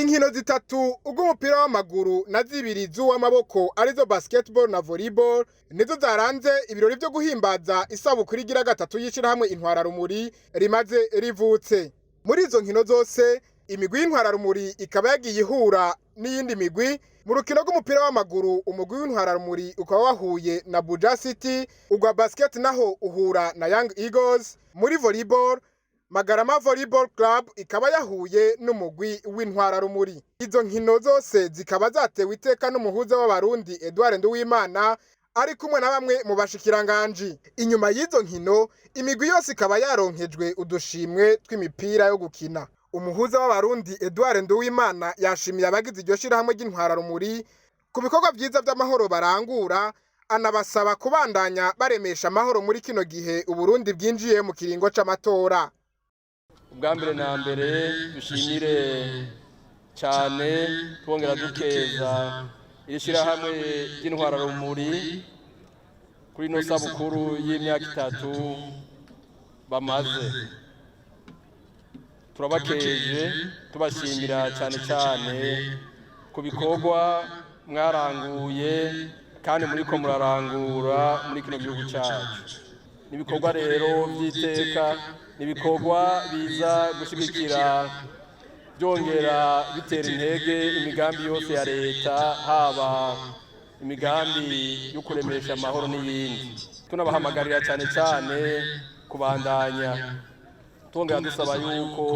Inkino zitatu ubw'umupira w'amaguru na zibiri z'uw'amaboko arizo basketball na volleyball nizo zaranze ibirori vyo guhimbaza isabukuru igira gatatu y'ishirahamwe Intwararumuri rimaze rivutse. Muri izo nkino zose imigwi y'Intwararumuri ikaba yagiye ihura n'iyindi migwi. Mu rukino rw'umupira w'amaguru umugwi w'Intwararumuri ukaba wahuye na Buja City, ugwa basket naho uhura na Young Eagles. Muri volleyball Magarama Volleyball Club ikaba yahuye n'umugwi w'Intwararumuri. Izo nkino zose zikaba zatewe iteka n'umuhuza w'abarundi Edouard Nduwimana ari kumwe na bamwe mu bashikiranganji. Inyuma y'izo nkino imigwi yose ikaba yaronkejwe udushimwe tw'imipira yo gukina. Umuhuza w'abarundi Edouard Nduwimana yashimiye abagize iryo shirahamwe ry'Intwararumuri ku bikorwa vyiza vy'amahoro barangura, anabasaba kubandanya baremesha amahoro muri kino gihe Uburundi bwinjiye mu kiringo c'amatora. Ubwa mbere na mbere dushimire cyane twongera dukeza iri shirahamwe ry'Intwararumuri kuri no sabukuru y'imyaka 3 bamaze. Turabakeje tubashimira cyane ku bikorwa mwaranguye kandi muriko murarangura muri kino gihugu cyacu. Nibikorwa rero vy'iteka, nibikorwa biza gushigikira byongera bitera intege imigambi yose ya leta, haba imigambi yo kuremesha amahoro n'iyindi. Tunabahamagarira cyane kubandanya, twongera dusaba yuko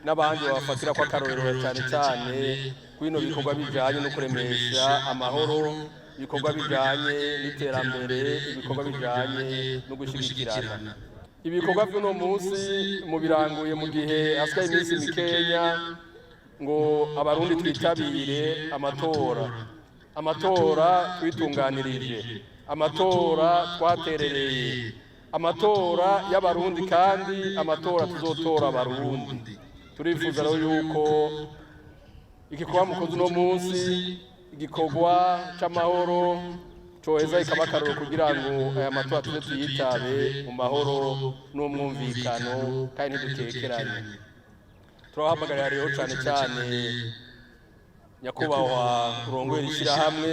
n'abandi bafatira kwa karorero cyane kwino bikorwa bijanye no kuremesha amahoro, ibikorwa bijanye n'iterambere, ibikorwa bijanye no gushigikirana. Ibikorwa vy'uno munsi mu biranguye mu gihe hasigaye iminsi mikenya ngo abarundi twitabire amatora twitunganirije, amatora twaterereye, amatora y'abarundi kandi amatora tuzotora abarundi. Turifuza rero yuko igikorwa mukoze uno munsi, igikorwa c'amahoro coheza ikaba akaroro kugira ngo aya matora tuze tuyitabe mu mahoro n'umwumvikano kandi ntidutekeranye. Turabahamagarira rero cyane nyakubahwa urongwera ishirahamwe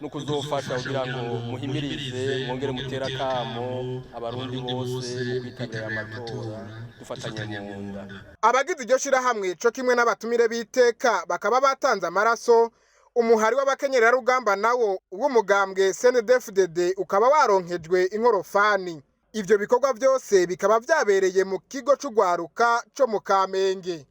no kuzofasha kugira ngo muhimirize mwongere mutera kamo abarundi bose mu kwitabira amatora dufatanye mu nda. Abagize iryo shirahamwe co kimwe n'abatumire biteka bakaba batanze amaraso. Umuhari w'abakenyera rugamba nawo w'umugambwe CNDD-FDD ukaba waronkejwe inkorofani. Ivyo bikorwa vyose bikaba vyabereye mu kigo c'ugwaruka co mu Kamenge.